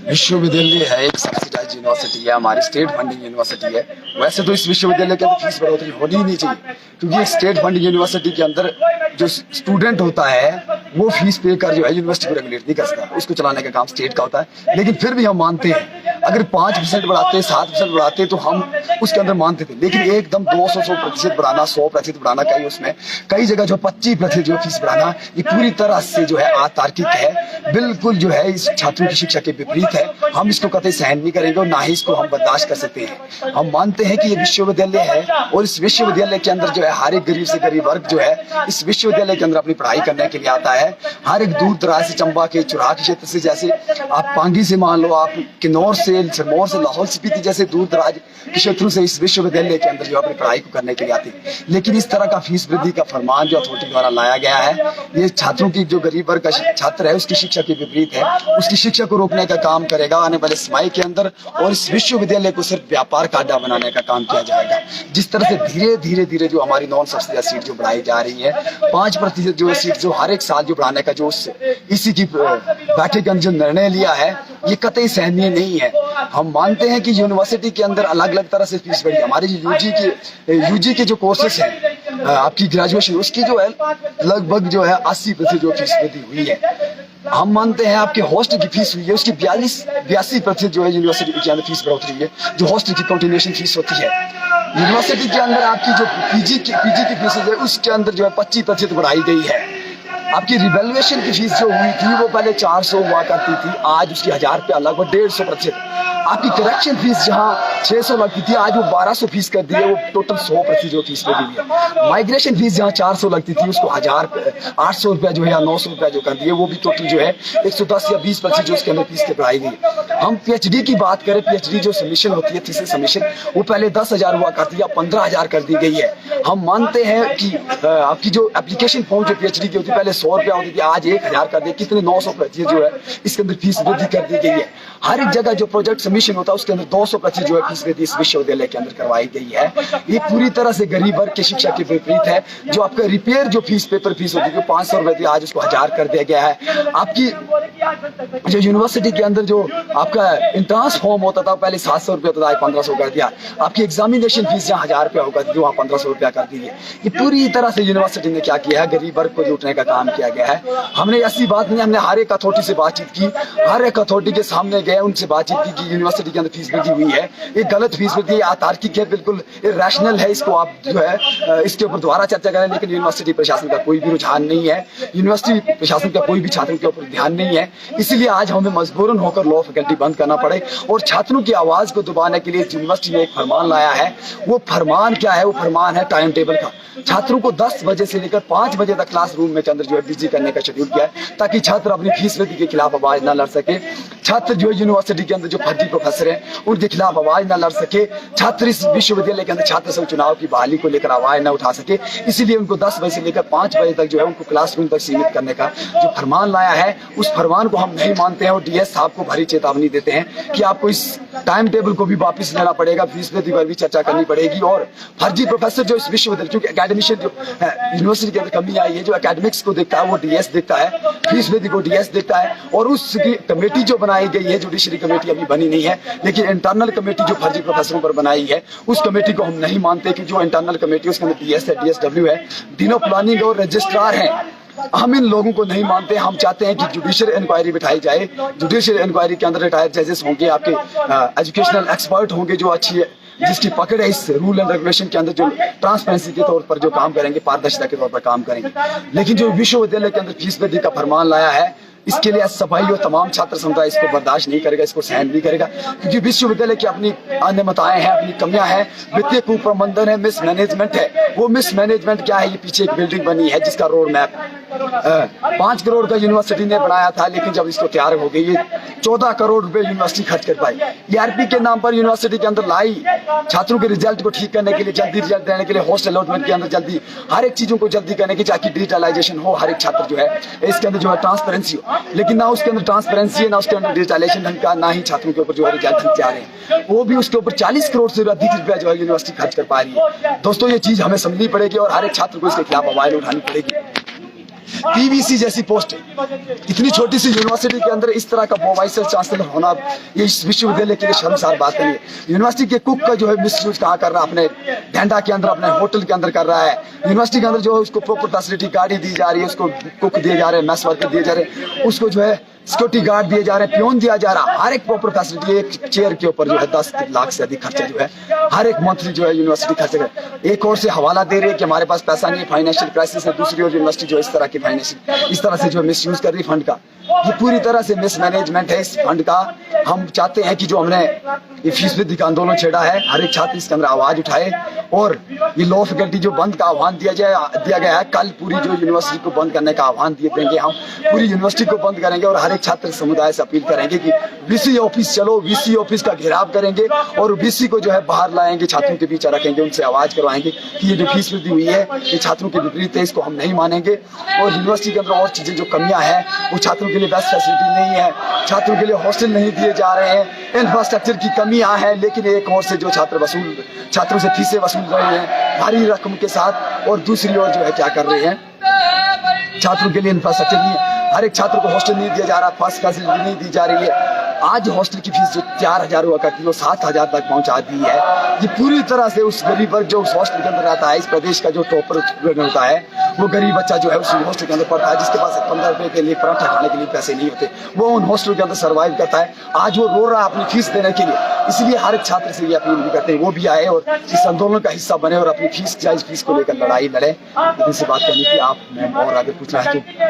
विश्वविद्यालय है, एक सब्सिडाइज यूनिवर्सिटी है, हमारी स्टेट फंडिंग यूनिवर्सिटी है। वैसे तो इस विश्वविद्यालय के अंदर फीस बढ़ोतरी होनी ही नहीं चाहिए, क्योंकि एक स्टेट फंडिंग यूनिवर्सिटी के अंदर जो स्टूडेंट होता है वो फीस पे कर जो है यूनिवर्सिटी को रेगुलेट नहीं कर सकता, उसको चलाने का काम स्टेट का होता है। लेकिन फिर भी हम मानते हैं, अगर 5% बढ़ाते, 7% बढ़ाते तो हम उसके अंदर मानते थे। लेकिन एकदम 200% बढ़ाना, 100% बढ़ाना, कई उसमें कई जगह जो 25% जो फीस बढ़ाना, ये पूरी तरह से जो है अतार्किक है, बिल्कुल जो है इस छात्रों की शिक्षा के विपरीत है। हम इसको कतई सहन नहीं करेंगे और ना ही इसको हम बर्दाश्त कर सकते हैं। हम मानते हैं कि ये विश्वविद्यालय है और इस विश्वविद्यालय के अंदर जो है हर एक गरीब से गरीब वर्ग जो है इस विश्वविद्यालय के अंदर अपनी पढ़ाई करने के लिए आता है। हर एक दूर दराज से, चंबा के चुराह के क्षेत्र से, जैसे आप पांगी से मान लो, आप किन्नौर से, सिरमौर से, लाहौल स्पीति जैसे दूर दराज के क्षेत्रों से इस विश्वविद्यालय के अंदर जो अपनी पढ़ाई को करने के लिए आते हैं। लेकिन इस तरह का फीस वृद्धि का फरमान जो अथॉरिटी द्वारा लाया गया है, ये छात्रों की, जो गरीब वर्ग का छात्र है उसकी शिक्षा के विपरीत है। उसकी शिक्षा को रोकने का काम करेगा आने वाले समय के अंदर, और इस विश्वविद्यालय को सिर्फ व्यापार का अड्डा बनाने का काम किया जाएगा। जिस तरह से धीरे धीरे जो हमारी नॉन सब्सिडाइज सीट जो बढ़ाई जा रही है, 5% जो सीट जो हर एक साल जो बढ़ाने का जो इसी की बैठक के अंदर जो निर्णय लिया है, ये कतई सहनीय नहीं है। हम मानते हैं कि यूनिवर्सिटी के अंदर अलग अलग तरह से फीस बढ़ी। हमारे यूजी के जो कोर्सेस हैं, आपकी ग्रेजुएशन, उसकी जो है लगभग जो है 80% जो फीस वृद्धि हुई है। हम मानते हैं आपके हॉस्टल की फीस हुई है, उसकी 82% जो है यूनिवर्सिटी के अंदर फीस बढ़ोतरी है, जो हॉस्टल की कंटिन्यूएशन फीस होती है। यूनिवर्सिटी के अंदर आपकी जो पीजी की फीस है, उसके अंदर जो है 25% बढ़ाई गई है। आपकी रिवेल्युएशन की फीस जो हुई थी वो पहले 400 हुआ करती थी, आज उसकी 1000 रुपया, लगभग 150%। आपकी करेक्शन फीस जहां 600 लगती थी, आज वो 1200 फीस कर दी है, वो टोटल 100% जो फीस लगी है। माइग्रेशन फीस जहां 400 लगती थी, उसको 800 रुपया जो है या 900 रुपया जो कर दिए, वो भी टोटल जो है 110 या 20% जो उसके अंदर फीस के बढ़ाई गई। हम पीएचडी की बात करें, पीएचडी जो सबमिशन होती है, थीसिस सबमिशन, वो पहले 10,000 हुआ करती है, 15,000 कर दी गई है। हम मानते हैं कि आपकी जो एप्लीकेशन फॉर्म जो पीएचडी की होती है, पहले 100 रुपया होती थी, आज 1000 कर दी। कितने 900% जो है इसके अंदर फीस वृद्धि कर दी गई है। हर एक जगह जो प्रोजेक्ट सबमिशन होता है उसके अंदर 200% जो है फीस वृद्धि इस विश्वविद्यालय के अंदर करवाई गई है। ये पूरी तरह से गरीब वर्ग की शिक्षा के विपरीत है। जो आपका रिपेयर जो फीस, पेपर फीस होती है 500 रुपए थी, आज उसको 1000 कर दिया गया है। आपकी जो यूनिवर्सिटी के अंदर जो आपका एंट्रेंस फॉर्म होता था, पहले 700 रुपया होता था, आज 1500 कर दिया। आपकी एग्जामिनेशन फीस जहाँ 1000 रुपया होगा थी, वहाँ 1500 रुपया कर दी है। ये पूरी तरह से यूनिवर्सिटी ने क्या किया है, गरीब वर्ग को लूटने का काम किया गया है। हमने ऐसी बात नहीं, हमने हर एक अथॉरिटी से बातचीत की, हर एक अथॉरिटी के सामने गए, उनसे बातचीत की कि यूनिवर्सिटी के अंदर फीस वृद्धि हुई है, ये गलत फीस वृद्धि, अतार्किक है, बिल्कुल इरैशनल है। इसको आप जो है इसके ऊपर दोबारा चर्चा करें। लेकिन यूनिवर्सिटी प्रशासन का कोई भी रुझान नहीं है, यूनिवर्सिटी प्रशासन का कोई भी छात्रों के ऊपर ध्यान नहीं है। इसलिए आज हमें मजबूरन होकर लॉ फैकल्टी बंद करना पड़े और छात्रों की आवाज को दबाने के लिए यूनिवर्सिटी ने एक फरमान लाया है। वो फरमान क्या है? वो फरमान है टाइम टेबल का। छात्रों को 10 बजे से लेकर 5 बजे तक क्लासरूम में अंदर जो है बिजी करने का शेड्यूल किया है, ताकि छात्र अपनी फीस वृद्धि के खिलाफ आवाज न लड़ सके। छात्र जो है यूनिवर्सिटी के अंदर जो फर्जी प्रोफेसर हैं उनके खिलाफ आवाज न लड़ सके। छात्र इस विश्वविद्यालय के अंदर छात्र संघ चुनाव की बहाली को लेकर आवाज न उठा सके। इसीलिए उनको 10 बजे से लेकर 5 बजे तक जो है उनको क्लासरूम तक सीमित करने का जो फरमान लाया है, उस फरमान को हम नहीं मानते हैं और डीएस साहब को भारी चेतावनी देते हैं कि आपको इस टाइम टेबल को भी वापस लेना पड़ेगा, फीस वृद्धि पर भी चर्चा करनी पड़ेगी। और फर्जी प्रोफेसर जो इस विश्वविद्यालय, क्योंकि एकेडमिशियन जो यूनिवर्सिटी के अंदर कमी आई है, जो एकेडमिक्स को देखता है वो डीएस देखता है, फीस वृद्धि को डीएस देखता है। और उसकी कमेटी जो बनाई गई है, जुडिशरी कमेटी अभी बनी नहीं है, लेकिन इंटरनल कमेटी जो फर्जी प्रोफेसरों पर बनाई है, उस कमेटी को हम नहीं मानते कि जो इंटरनल कमेटी उसके अंदर डीएस है, डीएसडब्ल्यू है, तीनों प्लानिंग और रजिस्ट्रार हैं। हम इन लोगों को नहीं मानते। हम चाहते हैं कि जुडिशियल इंक्वायरी बिठाई जाए। जुडिशियल इंक्वायरी के अंदर रिटायर्ड जजेस होंगे, आपके एजुकेशनल एक्सपर्ट होंगे जो अच्छी है, जिसकी पकड़ है इस रूल एंड रेगुलेशन के अंदर, जो ट्रांसपेरेंसी के तौर पर जो काम करेंगे, पारदर्शिता के तौर पर काम करेंगे। लेकिन जो विश्वविद्यालय के अंदर फीस वृद्धि का फरमान लाया है, इसके लिए सफाई और तमाम छात्र समुदाय इसको बर्दाश्त नहीं करेगा, इसको सहन नहीं करेगा, क्योंकि विश्वविद्यालय की अपनी अनियमितताएं हैं, अपनी कमियां हैं, वित्तीय कुप्रबंधन है, मिसमैनेजमेंट है। वो मिसमैनेजमेंट क्या है? ये पीछे एक बिल्डिंग बनी है जिसका रोड मैप 5 करोड़ का यूनिवर्सिटी ने बनाया था, लेकिन जब इसको तैयार हो गई, ये 14 करोड़ रुपए यूनिवर्सिटी खर्च कर पाई। ईआरपी के नाम पर यूनिवर्सिटी के अंदर लाई, छात्रों के रिजल्ट को ठीक करने के लिए, जल्दी रिजल्ट देने के लिए, हॉस्टल अलॉटमेंट के अंदर जल्दी, हर एक चीजों को जल्दी करने की, ताकि डिजिटलाइजेशन हो, हर एक छात्र जो है इसके अंदर जो है ट्रांसपेरेंसी हो। लेकिन ना उसके अंदर ट्रांसपेरेंसी है, ना उसके अंदर डिजिटलाइजेशन ढंग का, ना ही छात्रों के ऊपर जो है रिजल्ट ठीक जा रहे हैं। वो भी उसके ऊपर 40 करोड़ से अधिक रुपया जो है यूनिवर्सिटी खर्च कर पा रही है। दोस्तों, ये चीज हमें समझनी पड़ेगी और हर एक छात्र को इसके खिलाफ आवाज उठानी पड़ेगी। पीवीसी जैसी पोस्ट है। इतनी छोटी सी यूनिवर्सिटी के अंदर इस तरह का वाइस चांसलर होना ये इस विश्वविद्यालय के लिए शर्मसार बात नहीं है। यूनिवर्सिटी के कुक का जो है मिसयूज कहाँ कर रहा है, अपने ढंडा के अंदर, अपने होटल के अंदर कर रहा है। यूनिवर्सिटी के अंदर जो है उसको प्रॉपर फैसिलिटी, गाड़ी दी जा रही है, उसको कुक दिए जा रहे हैं, मेस वर्कर दिए जा रहे हैं, उसको जो है सिक्योरिटी गार्ड दिए जा रहे हैं, पियोन दिया जा रहा है, हर एक प्रॉपर फैसिलिटी। एक चेयर के ऊपर जो है 10 लाख से अधिक खर्चा जो है हर एक मंथली जो है यूनिवर्सिटी खर्च है। एक और से हवाला दे रही है कि हमारे पास पैसा नहीं है, फाइनेंशियल क्राइसिस है, दूसरी ओर यूनिवर्सिटी जो इस तरह की फाइनेंशियल इस तरह से जो मिस यूज कर रही है फंड का, ये पूरी तरह से मिसमैनेजमेंट है इस फंड का। हम चाहते हैं कि जो हमने ये फीस वृद्धि का आंदोलन छेड़ा है, हर एक छात्र इसके अंदर आवाज उठाए और ये लॉ फैकल्टी जो बंद का आह्वान दिया गया है, कल पूरी जो यूनिवर्सिटी को बंद करने का आह्वान देंगे हम, पूरी यूनिवर्सिटी को बंद करेंगे और हर एक छात्र समुदाय से अपील करेंगे कि वीसी ऑफिस चलो, वीसी ऑफिस का घेराव करेंगे और वीसी को जो है बाहर लाएंगे, छात्रों के बीच रखेंगे, उनसे आवाज करवाएंगे कि ये जो फीस वृद्धि हुई है ये छात्रों के विपरीत है, इसको हम नहीं मानेंगे। और यूनिवर्सिटी के अंदर और चीजें जो कमियां हैं, वो छात्रों के लिए बेस्ट फैसिलिटी नहीं है, छात्रों के लिए हॉस्टल नहीं दिए जा रहे हैं, इंफ्रास्ट्रक्चर की कमियां हैं। लेकिन एक और से जो छात्रों से फीसें वसूल रहे हैं भारी रकम के साथ, और दूसरी ओर जो है क्या कर रहे हैं, छात्रों के लिए इंफ्रास्ट्रक्चर नहीं है, हर एक छात्र को हॉस्टल नहीं दिया जा रहा, फर्स्ट फैसिलिटी नहीं दी जा रही है। आज हॉस्टल की फीस जो 4000 हुआ करती है वो 7000 तक पहुंचा दी है। ये पूरी तरह से उस गरीब वर्ग जो उस हॉस्टल के अंदर रहता है, इस प्रदेश का जो टॉपर स्टूडेंट होता है, वो गरीब बच्चा जो है उस हॉस्टल के अंदर पढ़ता है, जिसके पास 15 रुपए के लिए पराठा खाने के लिए पैसे नहीं होते, वो उन हॉस्टल के अंदर सर्वाइव करता है। आज वो रो रहा है अपनी फीस देने के लिए, इसलिए हर एक छात्र से ये अपील भी करते हैं वो भी आए और इस आंदोलन का हिस्सा बने और अपनी फीस जायज फीस को लेकर लड़ाई लड़े। इनसे बात करनी थी, आप और आगे पूछना है तो